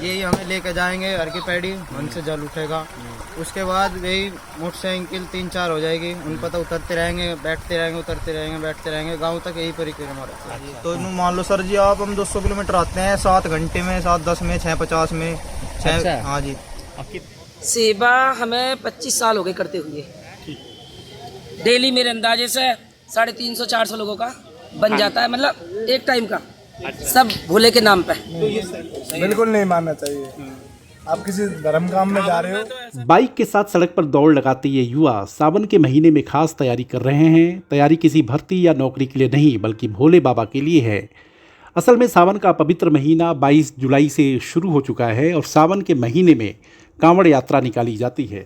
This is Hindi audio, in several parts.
यही हमें लेके जाएंगे हर की पैड़ी, मन से जल उठेगा। उसके बाद यही मोटरसाइकिल 3-4 हो जाएगी, उन पर तो उतरते रहेंगे, बैठते रहेंगे, उतरते रहेंगे, बैठते रहेंगे, गांव तक यही परिक्रमा रहती है। तो मान लो सर जी आप हम 200 किलोमीटर आते हैं 7 घंटे में, 7:10 में, 6:50 में, 6। हाँ जी। सेवा हमें 25 साल हो गए करते हुए। डेली मेरे अंदाजे से 350-400 लोगों का बन जाता है, मतलब एक टाइम का। सब भोले के नाम पे। बिल्कुल नहीं मानना चाहिए। आप किसी धर्म काम में जा रहे हो। बाइक के साथ सड़क पर दौड़ लगाते ये युवा सावन के महीने में खास तैयारी कर रहे हैं। तैयारी किसी भर्ती या नौकरी के लिए नहीं, बल्कि भोले बाबा के लिए है। असल में सावन का पवित्र महीना 22 जुलाई से शुरू हो चुका है और सावन के महीने में कांवड़ यात्रा निकाली जाती है,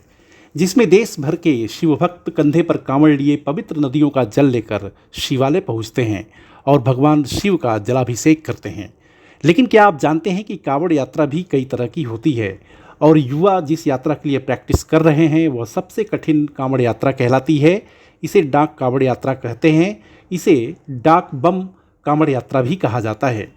जिसमें देश भर के शिव भक्त कंधे पर कांवड़ लिए पवित्र नदियों का जल लेकर शिवालय पहुंचते हैं और भगवान शिव का जलाभिषेक करते हैं। लेकिन क्या आप जानते हैं कि कांवड़ यात्रा भी कई तरह की होती है और युवा जिस यात्रा के लिए प्रैक्टिस कर रहे हैं वह सबसे कठिन कांवड़ यात्रा कहलाती है। इसे डाक कांवड़ यात्रा कहते हैं। इसे डाक बम कांवड़ यात्रा भी कहा जाता है।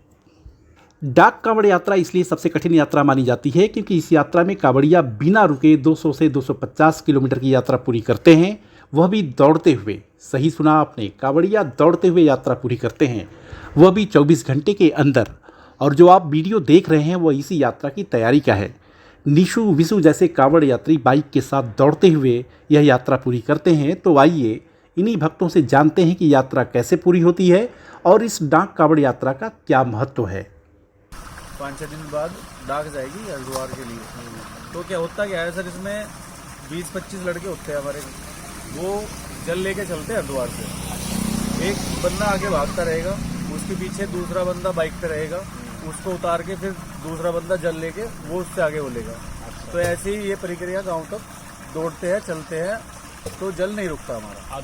डाक कांवड़ यात्रा इसलिए सबसे कठिन यात्रा मानी जाती है क्योंकि इस यात्रा में कांवड़िया बिना रुके 200 से 250 किलोमीटर की यात्रा पूरी करते हैं, वह भी दौड़ते हुए। सही सुना आपने, कांवड़िया दौड़ते हुए यात्रा पूरी करते हैं, वह भी 24 घंटे के अंदर। और जो आप वीडियो देख रहे हैं वह इसी यात्रा की तैयारी का है। निशु विशु जैसे कांवड़ यात्री बाइक के साथ दौड़ते हुए यह यात्रा पूरी करते हैं। तो आइए इन्हीं भक्तों से जानते हैं कि यात्रा कैसे पूरी होती है और इस डाक कांवड़ यात्रा का क्या महत्व है। 5-6 दिन बाद डाक जाएगी हरिद्वार के लिए। तो क्या होता क्या है सर, इसमें 20-25 लड़के होते हैं हमारे, वो जल लेके चलते हैं हरिद्वार से। एक बंदा आगे भागता रहेगा, उसके पीछे दूसरा बंदा बाइक पे रहेगा, उसको उतार के फिर दूसरा बंदा जल लेके वो उससे आगे बोलेगा। तो ऐसे ही ये प्रक्रिया गांव तक दौड़ते हैं, चलते हैं, तो जल नहीं रुकता हमारा। और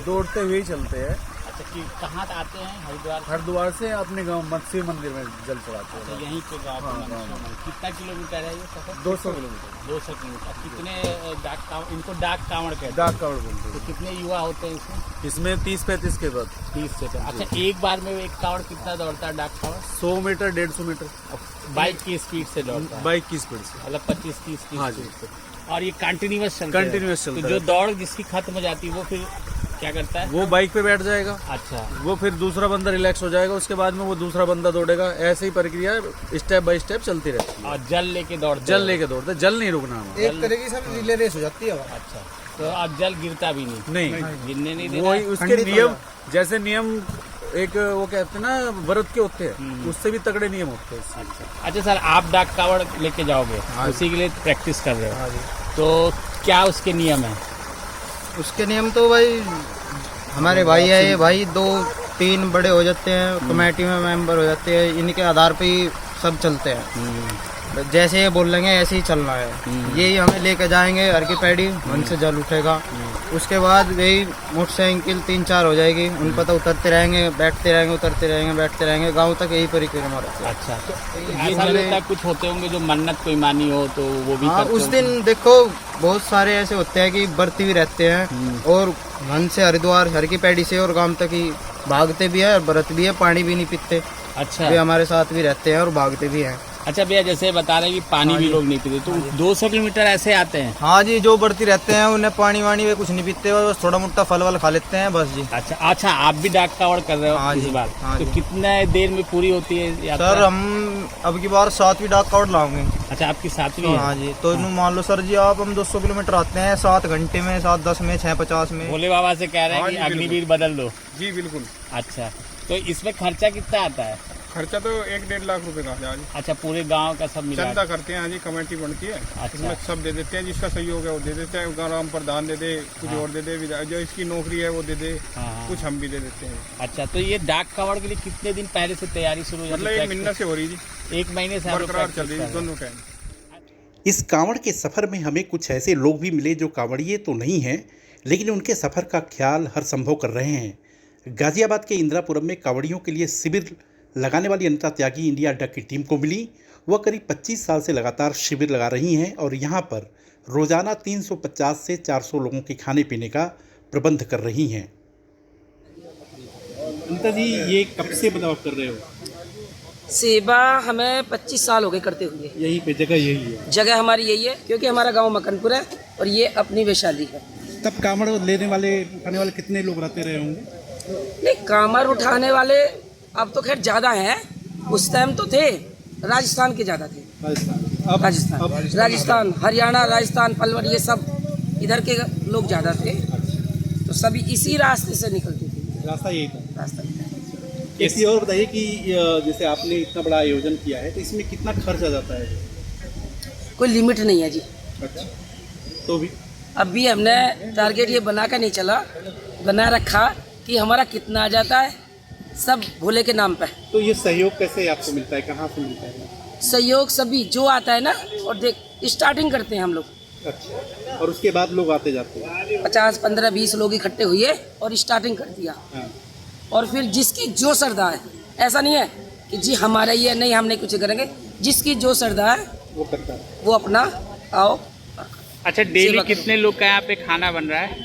दौड़ते हुए ही चलते हैं। अच्छा, कि कहाँ आते हैं? हरिद्वार से अपने गांव मत्स्य मंदिर में जल चढ़ाते हैं। तो यहीं पे गाँव कितना किलोमीटर है ये सफर? 200 किलोमीटर। 200 किलोमीटर। कितने इनको डाक कांवड़ कहते हैं? डाक कांवड़ बोलते हैं। तो कितने युवा होते हैं इसमें? 30-35 के बाद 30 से। अच्छा, एक बार में एक कांवड़ कितना दौड़ता है डाक कांवड़? 100 मीटर 150 मीटर बाइक की स्पीड से दौड़ता है? बाइक की स्पीड से, मतलब 25-30 की हाँ स्पीड से। और ये कंटिन्यूअस चलता चलता है। जो दौड़ जिसकी खत्म हो जाती है वो फिर क्या करता है? वो बाइक पे बैठ जाएगा। अच्छा, वो फिर दूसरा बंदा रिलैक्स हो जाएगा, उसके बाद में वो दूसरा बंदा दौड़ेगा। ऐसे ही प्रक्रिया स्टेप बाय स्टेप चलती रहती है। और जल लेके दौड़ते? जल नहीं रुकना हमारा। एक तरह की सब रिले रेस हो जाती है। अच्छा, तो अब जल गिरता भी नहीं? गिरने नहीं देना। वही उसके नियम, जैसे नियम एक वो कहते हैं ना व्रत के होते हैं, उससे भी तगड़े नियम होते हैं। अच्छा सर, आप डाक कांवड़ लेके जाओगे, उसी के लिए प्रैक्टिस कर रहे हो, तो क्या उसके नियम है? उसके नियम तो भाई हमारे भाई है, ये भाई 2-3 बड़े हो जाते हैं, कमेटी में मेंबर हो जाते हैं, इनके आधार पे ही सब चलते हैं। जैसे ये बोल लेंगे ऐसे ही चलना है। यही हमें लेके जाएंगे हर की पैड़ी, मन से जल उठेगा। उसके बाद यही मोटरसाइकिल 3-4 हो जाएगी, उन पर तो उतरते रहेंगे, बैठते रहेंगे, उतरते रहेंगे, बैठते रहेंगे, गांव तक यही परिक्रमा रहती है। अच्छा, तो ऐसा लगता है कुछ होते होंगे जो मन्नत कोई मानी हो तो वो भी हाँ, करते उस दिन देखो बहुत सारे ऐसे होते हैं कि व्रती भी रहते हैं और मन से हरिद्वार हर की पैड़ी से और गांव तक ही भागते भी है, व्रत भी है, पानी भी नहीं पीते। अच्छा, वे हमारे साथ भी रहते हैं और भागते भी हैं। अच्छा भैया, जैसे बता रहे हैं कि पानी भी लोग नहीं पीते, तो 200 किलोमीटर ऐसे आते हैं? हाँ जी, जो बढ़ती रहते हैं उन्हें पानी वानी वे कुछ नहीं पीते, बस थोड़ा मोटा फल वल खा लेते हैं बस जी। अच्छा, आप भी डाक कांवड़ कर रहे हो? हाँ इस जी, बार? हाँ तो जी। कितना देर में पूरी होती है यात्रा? सर हम अब की बार 7वीं डाक कावड़ लाओगे। अच्छा, आपकी 7वीं है? हाँ जी, तो मान लो सर जी आप हम 200 किलोमीटर आते हैं 7 घंटे में, 7:10 में, 6:50 में। भोले बाबा से कह रहे हैं कि अग्निवीर बदल दो। जी बिल्कुल। अच्छा, तो इसमें खर्चा कितना आता है? खर्चा तो 1-1.5 लाख रुपए का है। अच्छा, पूरे गांव का सब मिला? चंदा करते हैं, हाँ जी, कमेटी बनती है, इसमें सब दे देते हैं, जिसका सहयोग है वो दे देते हैं। ग्राम प्रधान दे दे, कुछ और दे दे, जो इसकी नौकरी है वो दे दे, कुछ हम भी दे देते हैं। अच्छा, तो ये डाक कांवड़ के लिए कितने दिन पहले से तैयारी शुरू हो जाती है? मतलब 1 महीना से हो रही जी, 1 महीने से बरकरार चल रही है दोनों टाइम। इस कांवड़ के सफ़र में हमें कुछ ऐसे लोग भी मिले जो कांवड़िए तो नहीं हैं, लेकिन उनके सफ़र का ख्याल हर संभव कर रहे हैं। गाज़ियाबाद के इंदिरापुरम में कांवड़ियों के लिए शिविर लगाने वाली अनिता त्यागी इंडिया डक की टीम को मिली। वह करीब 25 साल से लगातार शिविर लगा रही हैं और यहाँ पर रोज़ाना 350 से 400 लोगों के खाने पीने का प्रबंध कर रही हैं। अनिता जी, ये कब से बदलाव कर रहे हो? सेवा हमें 25 साल हो गए करते हुए। यही पे जगह यही है। जगह हमारी यही है क्योंकि हमारा गांव मकनपुर है और ये अपनी वैशाली है। तब कांवड़ लेने वाले उठाने वाले कितने लोग रहते रहे होंगे? नहीं, कामर उठाने वाले अब तो खैर ज़्यादा हैं, उस टाइम तो थे, राजस्थान के ज़्यादा थे। राजस्थान, हरियाणा, राजस्थान, पलवल, ये सब इधर के लोग ज़्यादा थे, तो सभी इसी रास्ते से निकलते थे। रास्ता यही था। रास्ता एक चीज़ और बताइए कि जैसे आपने इतना बड़ा आयोजन किया है तो इसमें कितना खर्च आ जाता है? कोई लिमिट नहीं है जी। अच्छा, तो भी अभी हमने टारगेट ये बना कर नहीं चला, बना रखा कि हमारा कितना आ जाता है, सब भोले के नाम पे। तो ये सहयोग कैसे आपको मिलता है, कहाँ से मिलता है? सहयोग सभी जो आता है ना, और देख स्टार्टिंग करते हैं हम लोग। अच्छा, और उसके बाद लोग आते जाते हैं? 50, 15, 20 लोग इकट्ठे हुए और स्टार्टिंग कर दिया। हाँ। और फिर जिसकी जो श्रद्धा है, ऐसा नहीं है कि जी हमारा ये नहीं, हम नहीं कुछ करेंगे, जिसकी जो श्रद्धा है वो करता है। वो अपना आओ। अच्छा, डेली कितने लोग का यहाँ पे खाना बन रहा है?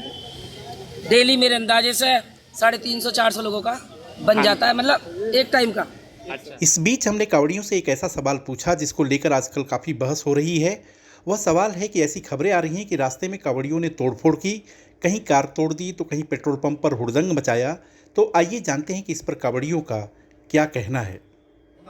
डेली मेरे अंदाजे से 350-400 लोगों का बन जाता है, मतलब एक टाइम का। अच्छा, इस बीच हमने कांवड़ियों से एक ऐसा सवाल पूछा जिसको लेकर आजकल काफ़ी बहस हो रही है। वह सवाल है कि ऐसी खबरें आ रही हैं कि रास्ते में कांवड़ियों ने तोड़फोड़ की, कहीं कार तोड़ दी तो कहीं पेट्रोल पंप पर हुड़दंग मचाया। तो आइए जानते हैं कि इस पर कांवड़ियों का क्या कहना है।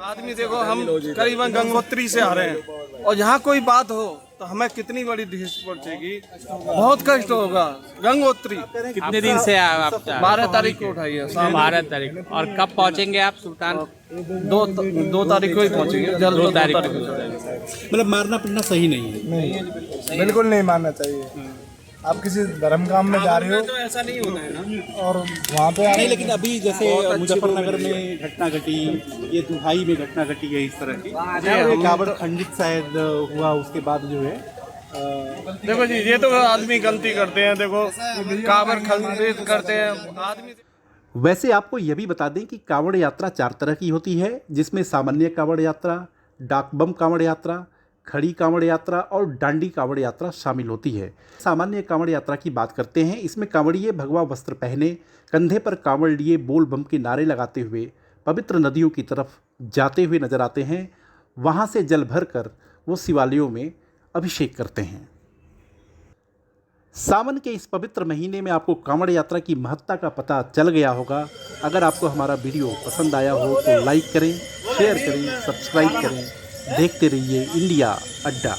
आदमी देखो, हम करीबन गंगोत्री से आ रहे हैं और यहाँ कोई बात हो तो हमें कितनी बड़ी ठेस पहुंचेगी, बहुत कष्ट होगा। गंगोत्री कितने दिन से आप 12 तारीख को उठाई है, 12 तारीख, और कब पहुँचेंगे आप सुल्तान? 2 तारीख को ही पहुंचेगी, जल्द 2 तारीख को। मतलब मारना पीटना सही नहीं है? नहीं, बिल्कुल नहीं मानना चाहिए। आप किसी धर्म काम में जा रहे हो तो ऐसा नहीं होना है ना, और वहाँ पे नहीं, लेकिन अभी जैसे मुजफ्फरनगर में घटना घटी, ये दुहाई में घटना घटी है इस तरह की, कांवड़ खंडित शायद हुआ, उसके बाद जो है देखो जी, ये तो आदमी गलती करते हैं। देखो, कांवड़ खंडित करते हैं आदमी। वैसे आपको यह भी बता दें कि कांवड़ यात्रा 4 तरह की होती है, जिसमें सामान्य कांवड़ यात्रा, डाक बम कांवड़ यात्रा, खड़ी कांवड़ यात्रा और डांडी कांवड़ यात्रा शामिल होती है। सामान्य कांवड़ यात्रा की बात करते हैं। इसमें कांवड़िए भगवा वस्त्र पहने, कंधे पर कांवड़ लिए बोल बम के नारे लगाते हुए पवित्र नदियों की तरफ जाते हुए नजर आते हैं। वहाँ से जल भर कर वो शिवालयों में अभिषेक करते हैं। सावन के इस पवित्र महीने में आपको कांवड़ यात्रा की महत्ता का पता चल गया होगा। अगर आपको हमारा वीडियो पसंद आया हो तो लाइक करें, शेयर करें, सब्सक्राइब करें। देखते रहिए इंडिया अड्डा।